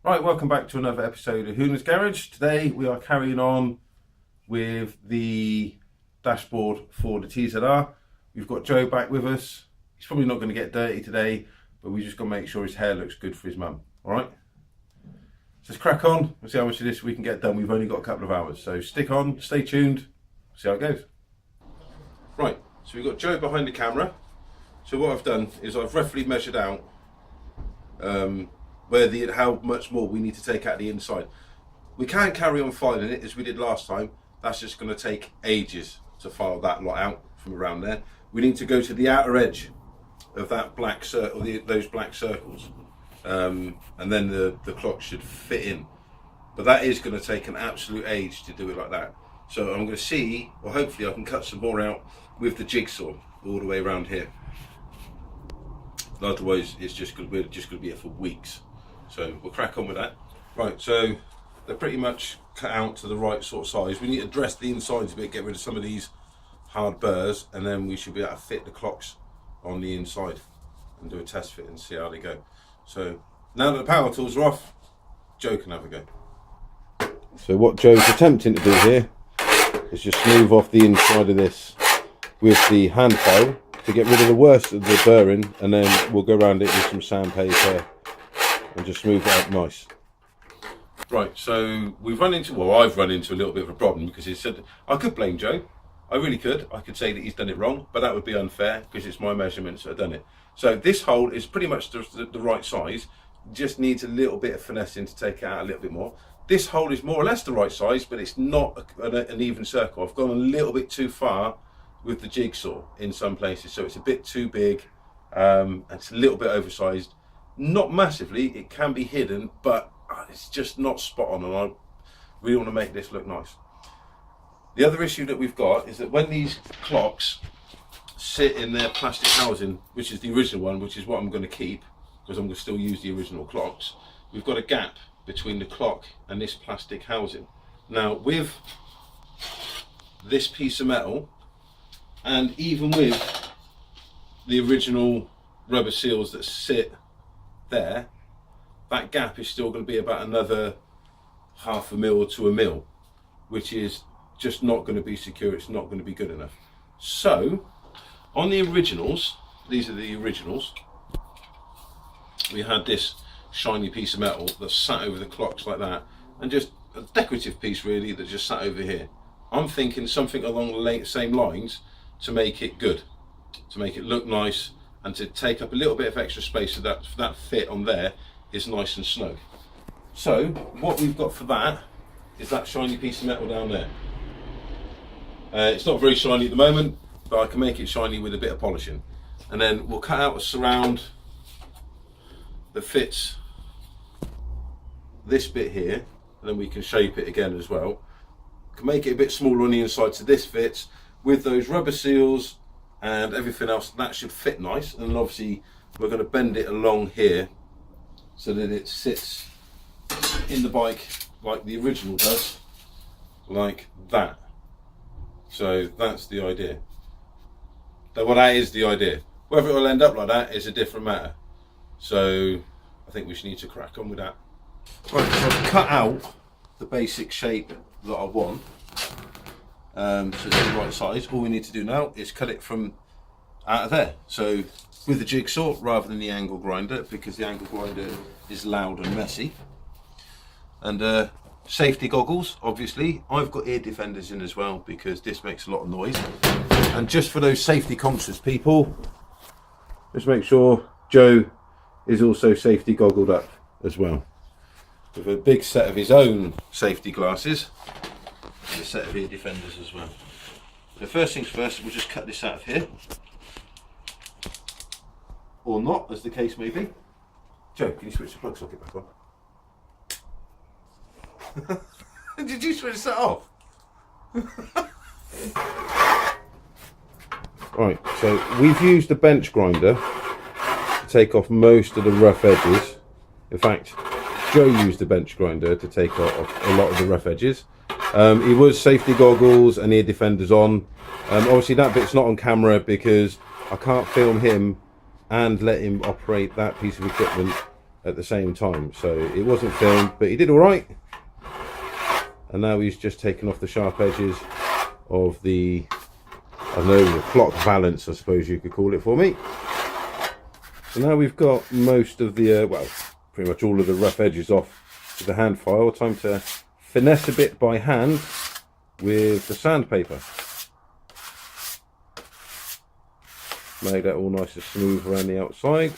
Right, welcome back to another episode of Hoonan's Garage. Today we are carrying on with the dashboard for the TZR. We've got Joe back with us. He's probably not going to get dirty today, but we just got to make sure his hair looks good for his mum. Alright? So let's crack on. We'll see how much of this we can get done. We've only got a couple of hours, so stick on, stay tuned, see how it goes. Right, so we've got Joe behind the camera. So what I've done is I've roughly measured out how much more we need to take out the inside. We can't carry on filing it as we did last time. That's just going to take ages to file that lot out from around there. We need to go to the outer edge of that black circle, those black circles, and then the clock should fit in. But that is going to take an absolute age to do it like that. So I'm going to see, or hopefully I can cut some more out with the jigsaw all the way around here. Otherwise, we're just going to be here for weeks. So we'll crack on with that. Right, so they're pretty much cut out to the right sort of size. We need to dress the insides a bit, get rid of some of these hard burrs, and then we should be able to fit the clocks on the inside and do a test fit and see how they go. So now that the power tools are off, Joe can have a go. So what Joe's attempting to do here is just smooth off the inside of this with the hand file to get rid of the worst of the burring, and then we'll go around it with some sandpaper and just smooth it out nice. Right, so I've run into a little bit of a problem because he said, I could blame Joe, I really could. I could say that he's done it wrong, but that would be unfair because it's my measurements that have done it. So this hole is pretty much the right size, just needs a little bit of finessing to take it out a little bit more. This hole is more or less the right size, but it's not an even circle. I've gone a little bit too far with the jigsaw in some places, so it's a bit too big, it's a little bit oversized. Not massively, it can be hidden, but it's just not spot on, and I really want to make this look nice. The other issue that we've got is that when these clocks sit in their plastic housing, which is the original one, which is what I'm going to keep, because I'm going to still use the original clocks, we've got a gap between the clock and this plastic housing. Now with this piece of metal, and even with the original rubber seals that sit there, that gap is still going to be about another half a mil to a mil, which is just not going to be secure. It's not going to be good enough. So on the originals, these are the originals, we had this shiny piece of metal that sat over the clocks like that, and just a decorative piece really that just sat over here. I'm thinking something along the same lines to make it good, to make it look nice, and to take up a little bit of extra space so that fit on there is nice and snug. So what we've got for that is that shiny piece of metal down there. It's not very shiny at the moment, but I can make it shiny with a bit of polishing. And then we'll cut out a surround that fits this bit here, and then we can shape it again as well. Can make it a bit smaller on the inside so this fits with those rubber seals and everything else. That should fit nice, and then obviously we're going to bend it along here so that it sits in the bike like the original does, like that. So that's the idea. Well, that is the idea. Whether it will end up like that is a different matter. So I think we should need to crack on with that. Right, so I've cut out the basic shape that I want, so it's the right size. All we need to do now is cut it from out of there. So with the jigsaw rather than the angle grinder, because the angle grinder is loud and messy. And safety goggles, obviously. I've got ear defenders in as well because this makes a lot of noise. And just for those safety conscious people, just make sure Joe is also safety goggled up as well, with a big set of his own safety glasses and a set of ear defenders as well. So first things first, we'll just cut this out of here, or not, as the case may be. Joe, can you switch the plug socket back on? Did you switch that off? Right, so we've used the bench grinder to take off most of the rough edges. In fact, Joe used the bench grinder to take off a lot of the rough edges. He was safety goggles and ear defenders on. Obviously that bit's not on camera because I can't film him and let him operate that piece of equipment at the same time, so it wasn't filmed, but he did all right. And now he's just taken off the sharp edges of the, I don't know, the clock valance, I suppose you could call it for me. So now we've got most of the, well, pretty much all of the rough edges off with the hand file. Time to finesse a bit by hand with the sandpaper. Make that all nice and smooth around the outside.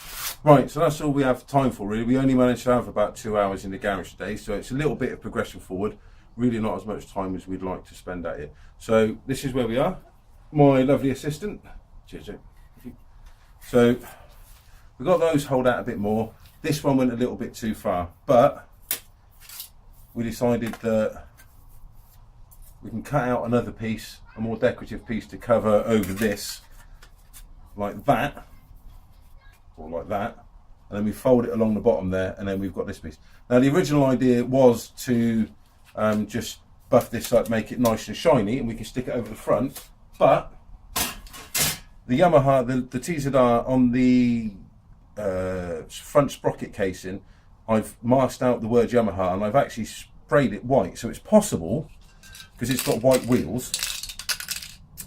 Right, so that's all we have time for really. We only managed to have about 2 hours in the garage today, so it's a little bit of progression forward. Really not as much time as we'd like to spend at it. So this is where we are. My lovely assistant. Cheers, Joe. So we got those hold out a bit more. This one went a little bit too far, but we decided that we can cut out another piece, a more decorative piece to cover over this, like that, or like that, and then we fold it along the bottom there, and then we've got this piece. Now the original idea was to just buff this up, make it nice and shiny, and we can stick it over the front, but the Yamaha, the TZR on the front sprocket casing, I've masked out the word Yamaha and I've actually sprayed it white, so it's possible, because it's got white wheels,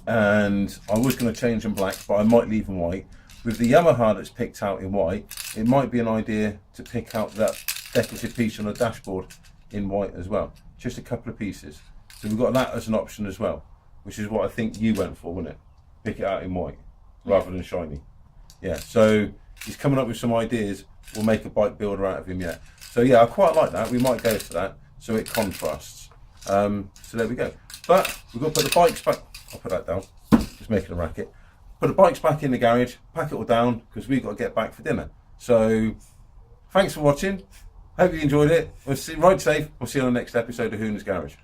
and I was going to change them black, but I might leave them white. With the Yamaha that's picked out in white, it might be an idea to pick out that decorative piece on the dashboard in white as well, just a couple of pieces. So we've got that as an option as well, which is what I think you went for, wasn't it? Pick it out in white rather than shiny. Yeah, so he's coming up with some ideas. We'll make a bike builder out of him yet. So yeah, I quite like that. We might go for that, so it contrasts. So there we go. But we've got to put the bikes back. I'll put that down, just making a racket. Put the bikes back in the garage, pack it all down, because we've got to get back for dinner. So thanks for watching. Hope you enjoyed it. We'll see, ride safe. We'll see you on the next episode of Hooner's Garage.